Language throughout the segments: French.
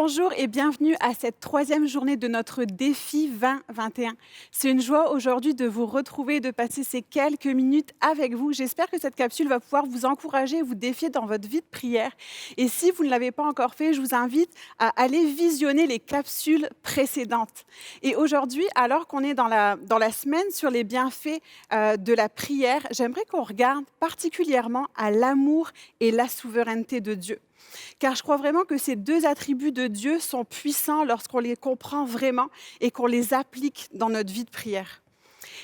Bonjour et bienvenue à cette troisième journée de notre défi 2021. C'est une joie aujourd'hui de vous retrouver et de passer ces quelques minutes avec vous. J'espère que cette capsule va pouvoir vous encourager et vous défier dans votre vie de prière. Et si vous ne l'avez pas encore fait, je vous invite à aller visionner les capsules précédentes. Et aujourd'hui, alors qu'on est dans la semaine sur les bienfaits de la prière, j'aimerais qu'on regarde particulièrement à l'amour et la souveraineté de Dieu. Car je crois vraiment que ces deux attributs de Dieu sont puissants lorsqu'on les comprend vraiment et qu'on les applique dans notre vie de prière.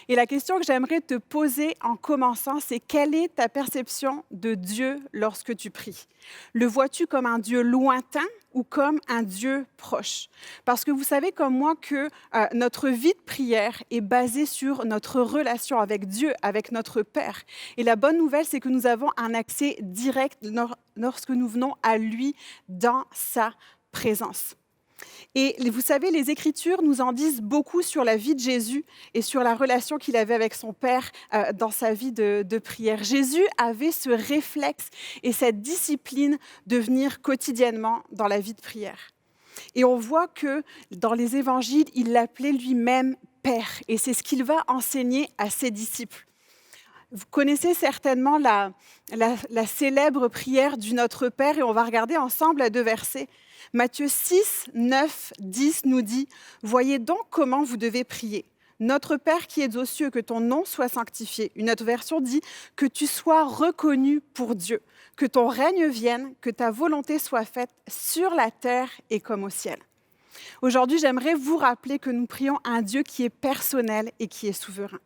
Et la question que j'aimerais te poser en commençant, c'est quelle est ta perception de Dieu lorsque tu pries? Le vois-tu comme un Dieu lointain ou comme un Dieu proche? Parce que vous savez comme moi que notre vie de prière est basée sur notre relation avec Dieu, avec notre Père. Et la bonne nouvelle, c'est que nous avons un accès direct lorsque nous venons à lui dans sa présence. Et vous savez, les Écritures nous en disent beaucoup sur la vie de Jésus et sur la relation qu'il avait avec son Père dans sa vie de prière. Jésus avait ce réflexe et cette discipline de venir quotidiennement dans la vie de prière. Et on voit que dans les Évangiles, il l'appelait lui-même Père. Et c'est ce qu'il va enseigner à ses disciples. Vous connaissez certainement la célèbre prière du Notre Père et on va regarder ensemble à deux versets. Matthieu 6, 9, 10 nous dit « Voyez donc comment vous devez prier. Notre Père qui es aux cieux, que ton nom soit sanctifié. » Une autre version dit « Que tu sois reconnu pour Dieu, que ton règne vienne, que ta volonté soit faite sur la terre et comme au ciel. » Aujourd'hui, j'aimerais vous rappeler que nous prions un Dieu qui est personnel et qui est souverain.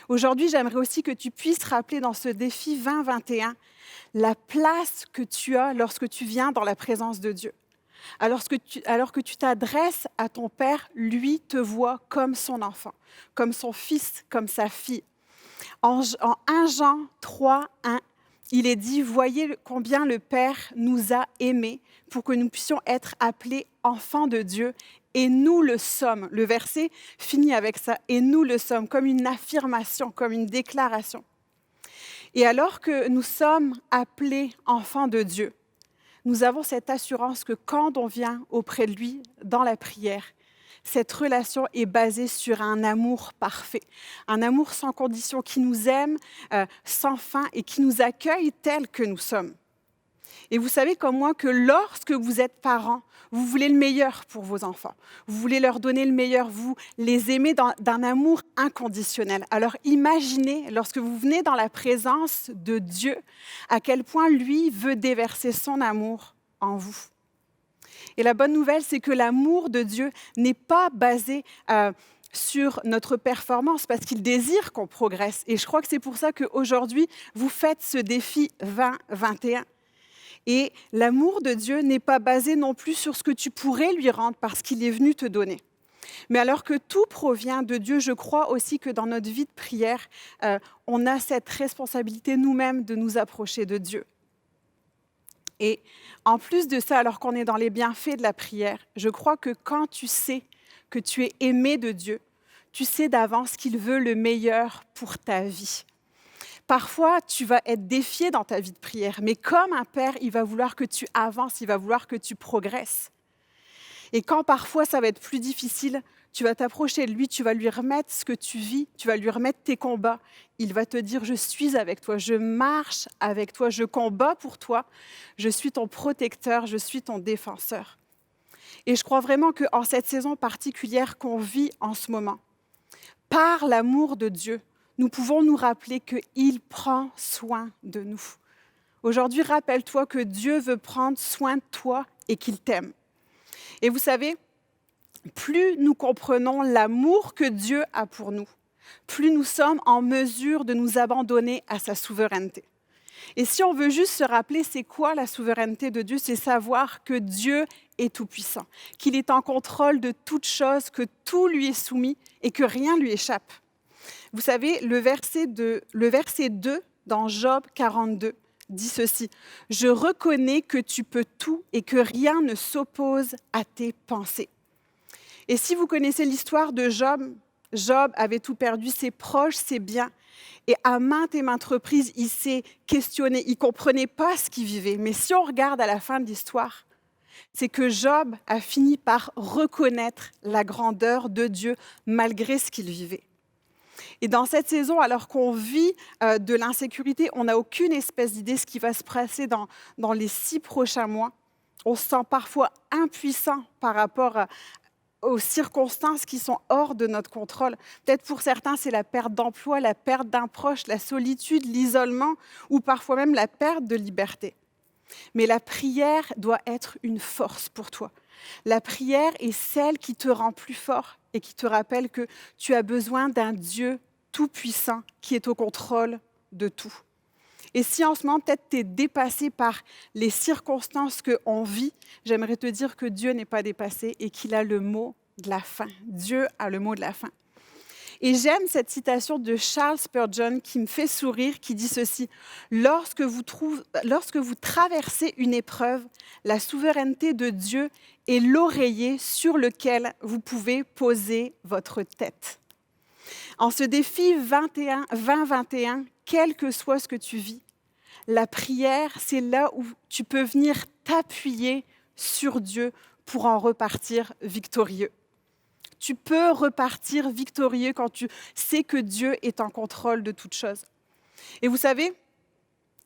Aujourd'hui, j'aimerais aussi que tu puisses rappeler dans ce défi 2021 la place que tu as lorsque tu viens dans la présence de Dieu. Alors que tu t'adresses à ton Père, lui te voit comme son enfant, comme son fils, comme sa fille. En 1 Jean 3, 1, il est dit « Voyez combien le Père nous a aimés pour que nous puissions être appelés enfants de Dieu. Et nous le sommes. » Le verset finit avec ça. « Et nous le sommes », comme une affirmation, comme une déclaration. Et alors que nous sommes appelés enfants de Dieu, nous avons cette assurance que quand on vient auprès de lui dans la prière, cette relation est basée sur un amour parfait, un amour sans condition qui nous aime sans fin et qui nous accueille tels que nous sommes. Et vous savez comme moi que lorsque vous êtes parents, vous voulez le meilleur pour vos enfants. Vous voulez leur donner le meilleur, vous les aimez d'un amour inconditionnel. Alors imaginez, lorsque vous venez dans la présence de Dieu, à quel point lui veut déverser son amour en vous. Et la bonne nouvelle, c'est que l'amour de Dieu n'est pas basé sur notre performance, parce qu'il désire qu'on progresse. Et je crois que c'est pour ça qu'aujourd'hui, vous faites ce défi 2021. Et l'amour de Dieu n'est pas basé non plus sur ce que tu pourrais lui rendre parce qu'il est venu te donner. Mais alors que tout provient de Dieu, je crois aussi que dans notre vie de prière, on a cette responsabilité nous-mêmes de nous approcher de Dieu. Et en plus de ça, alors qu'on est dans les bienfaits de la prière, je crois que quand tu sais que tu es aimé de Dieu, tu sais d'avance qu'il veut le meilleur pour ta vie. Parfois, tu vas être défié dans ta vie de prière, mais comme un père, il va vouloir que tu avances, il va vouloir que tu progresses. Et quand parfois ça va être plus difficile, tu vas t'approcher de lui, tu vas lui remettre ce que tu vis, tu vas lui remettre tes combats. Il va te dire « Je suis avec toi, je marche avec toi, je combats pour toi, je suis ton protecteur, je suis ton défenseur. » Et je crois vraiment qu'en cette saison particulière qu'on vit en ce moment, par l'amour de Dieu, nous pouvons nous rappeler qu'il prend soin de nous. Aujourd'hui, rappelle-toi que Dieu veut prendre soin de toi et qu'il t'aime. Et vous savez, plus nous comprenons l'amour que Dieu a pour nous, plus nous sommes en mesure de nous abandonner à sa souveraineté. Et si on veut juste se rappeler, c'est quoi la souveraineté de Dieu? C'est savoir que Dieu est tout-puissant, qu'il est en contrôle de toutes choses, que tout lui est soumis et que rien ne lui échappe. Vous savez, le verset 2 dans Job 42 dit ceci « Je reconnais que tu peux tout et que rien ne s'oppose à tes pensées. » Et si vous connaissez l'histoire de Job, Job avait tout perdu, ses proches, ses biens. Et à maintes et maintes reprises, il s'est questionné, il ne comprenait pas ce qu'il vivait. Mais si on regarde à la fin de l'histoire, c'est que Job a fini par reconnaître la grandeur de Dieu malgré ce qu'il vivait. Et dans cette saison, alors qu'on vit de l'insécurité, on n'a aucune espèce d'idée de ce qui va se passer dans les 6 prochains mois. On se sent parfois impuissant par rapport aux circonstances qui sont hors de notre contrôle. Peut-être pour certains, c'est la perte d'emploi, la perte d'un proche, la solitude, l'isolement ou parfois même la perte de liberté. Mais la prière doit être une force pour toi. La prière est celle qui te rend plus fort et qui te rappelle que tu as besoin d'un Dieu tout-puissant qui est au contrôle de tout. Et si en ce moment, peut-être tu es dépassé par les circonstances qu'on vit, j'aimerais te dire que Dieu n'est pas dépassé et qu'il a le mot de la fin. Dieu a le mot de la fin. Et j'aime cette citation de Charles Spurgeon qui me fait sourire, qui dit ceci: lorsque vous traversez une épreuve, la souveraineté de Dieu est l'oreiller sur lequel vous pouvez poser votre tête. En ce défi 2021, quel que soit ce que tu vis, la prière, c'est là où tu peux venir t'appuyer sur Dieu pour en repartir victorieux. Tu peux repartir victorieux quand tu sais que Dieu est en contrôle de toutes choses. Et vous savez,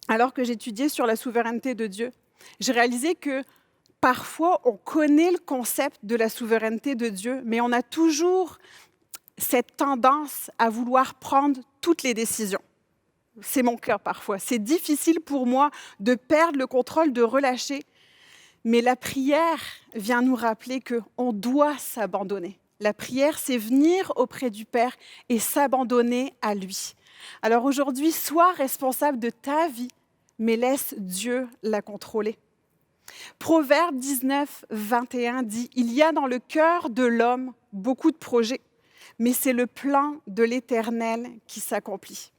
alors que j'étudiais sur la souveraineté de Dieu, j'ai réalisé que parfois, on connaît le concept de la souveraineté de Dieu, mais on a toujours cette tendance à vouloir prendre toutes les décisions. C'est mon cas parfois. C'est difficile pour moi de perdre le contrôle, de relâcher. Mais la prière vient nous rappeler qu'on doit s'abandonner. La prière, c'est venir auprès du Père et s'abandonner à lui. Alors aujourd'hui, sois responsable de ta vie, mais laisse Dieu la contrôler. Proverbe 19, 21 dit « Il y a dans le cœur de l'homme beaucoup de projets, mais c'est le plan de l'Éternel qui s'accomplit. »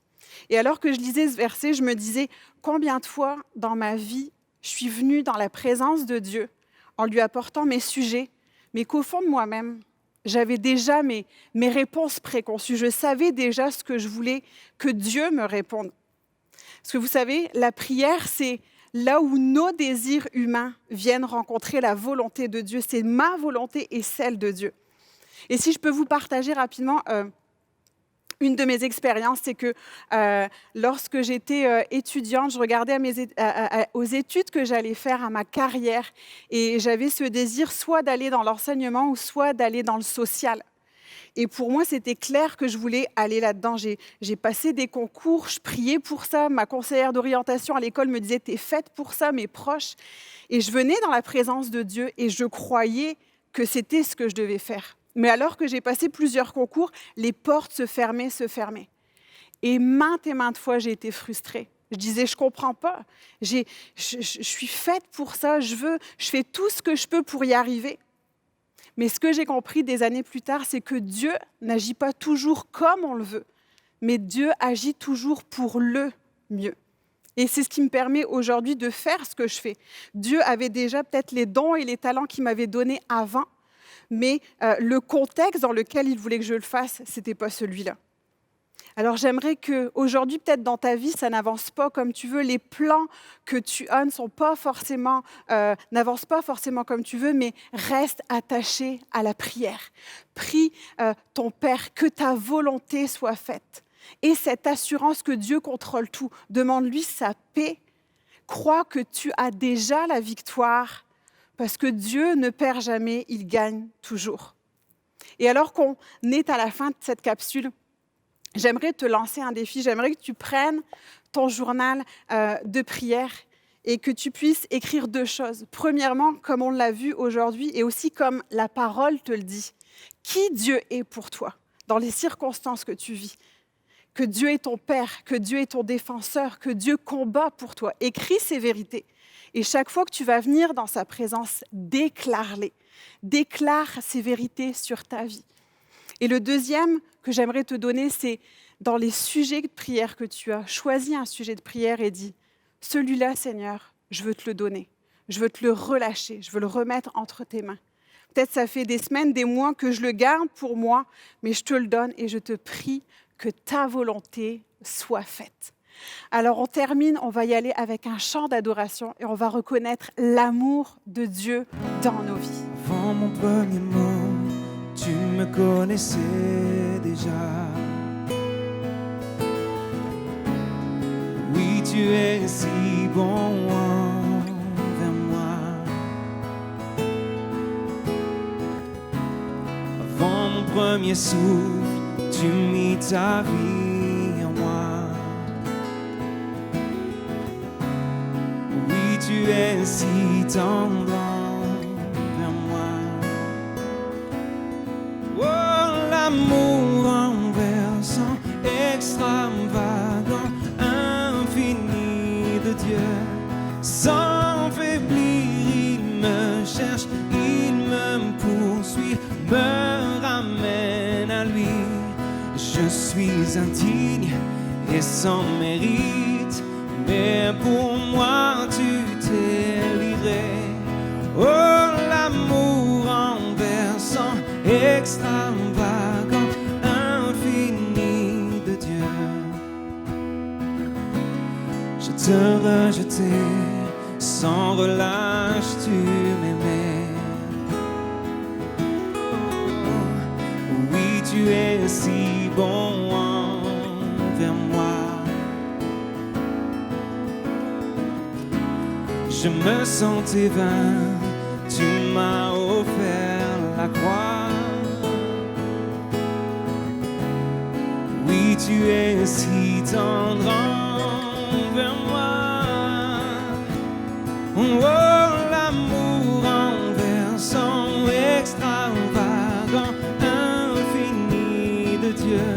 Et alors que je lisais ce verset, je me disais combien de fois dans ma vie, je suis venue dans la présence de Dieu en lui apportant mes sujets, mais qu'au fond de moi-même, j'avais déjà mes réponses préconçues. Je savais déjà ce que je voulais que Dieu me réponde. Parce que vous savez, la prière, c'est là où nos désirs humains viennent rencontrer la volonté de Dieu. C'est ma volonté et celle de Dieu. Et si je peux vous partager rapidement une de mes expériences, c'est que lorsque j'étais étudiante, je regardais aux études que j'allais faire, à ma carrière, et j'avais ce désir soit d'aller dans l'enseignement ou soit d'aller dans le social. Et pour moi, c'était clair que je voulais aller là-dedans. J'ai passé des concours, je priais pour ça. Ma conseillère d'orientation à l'école me disait « t'es faite pour ça, mes proches ». Et je venais dans la présence de Dieu et je croyais que c'était ce que je devais faire. Mais alors que j'ai passé plusieurs concours, les portes se fermaient. Et maintes fois, j'ai été frustrée. Je disais, je ne comprends pas. Je suis faite pour ça. Je fais tout ce que je peux pour y arriver. Mais ce que j'ai compris des années plus tard, c'est que Dieu n'agit pas toujours comme on le veut, mais Dieu agit toujours pour le mieux. Et c'est ce qui me permet aujourd'hui de faire ce que je fais. Dieu avait déjà peut-être les dons et les talents qu'il m'avait donnés avant, mais le contexte dans lequel il voulait que je le fasse, ce n'était pas celui-là. Alors j'aimerais qu'aujourd'hui, peut-être dans ta vie, ça n'avance pas comme tu veux. Les plans que tu as n'avancent pas forcément comme tu veux, mais reste attaché à la prière. Prie ton Père, que ta volonté soit faite. Et cette assurance que Dieu contrôle tout, demande-lui sa paix. Crois que tu as déjà la victoire, parce que Dieu ne perd jamais, il gagne toujours. Et alors qu'on est à la fin de cette capsule, j'aimerais te lancer un défi. J'aimerais que tu prennes ton journal de prière et que tu puisses écrire 2 choses. Premièrement, comme on l'a vu aujourd'hui, et aussi comme la parole te le dit, qui Dieu est pour toi dans les circonstances que tu vis. Que Dieu est ton Père, que Dieu est ton défenseur, que Dieu combat pour toi. Écris ces vérités. Et chaque fois que tu vas venir dans sa présence, déclare-les. Déclare ces vérités sur ta vie. Et le deuxième que j'aimerais te donner, c'est dans les sujets de prière que tu as. Choisis un sujet de prière et dis « Celui-là, Seigneur, je veux te le donner. Je veux te le relâcher. Je veux le remettre entre tes mains. » Peut-être ça fait des semaines, des mois que je le garde pour moi, mais je te le donne et je te prie que ta volonté soit faite. Alors on termine, on va y aller avec un chant d'adoration et on va reconnaître l'amour de Dieu dans nos vies. Avant mon premier mot, tu me connaissais déjà. Oui, tu es si bon envers moi. Avant mon premier souffle, tu mis ta vie en moi. Oui, tu es si tendre envers moi. Oh, l'amour renversant, extravagant, infini de Dieu. Sans faiblir, il me cherche, il me poursuit, me ramène à lui. Je suis indigne et sans mérite, mais pour moi tu t'es livré. Oh, l'amour renversant, extravagant, infini de Dieu. Je te rejetais, sans relâche tu m'aimais. Oui, tu es si bon envers moi. Je me sentais vain, tu m'as offert la croix. Oui, tu es si tendre envers moi. Oh, l'amour renversant, extravagant, infini de Dieu.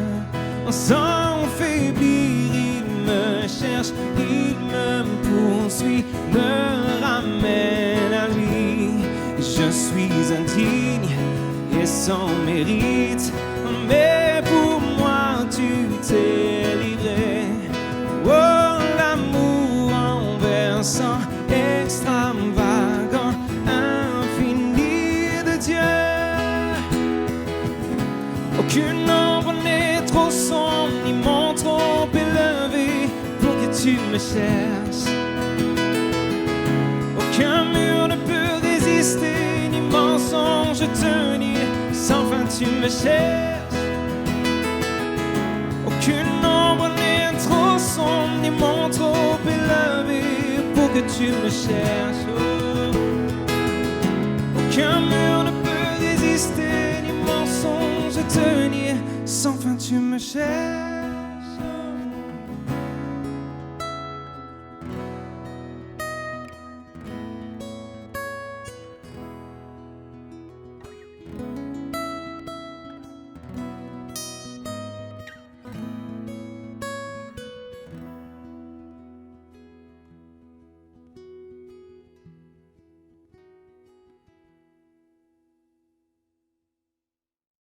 Sans faiblir, il me cherche, il me poursuit, me ramène à lui. Je suis indigne et sans mérite, mais pour moi tu t'es livré. Oh, l'amour renversant, extravagant, infini de Dieu. Aucune ombre n'est trop sombre, ni mon trop élevé pour que tu me cherches. Aucun mur ne peut résister, ni mensonge tenir, sans fin tu me cherches. Aucune ombre n'est trop sombre, ni mon trop élevé pour que tu me cherches. Oh. Aucun mur ne peut résister, ni mensonge tenir, sans fin tu me cherches.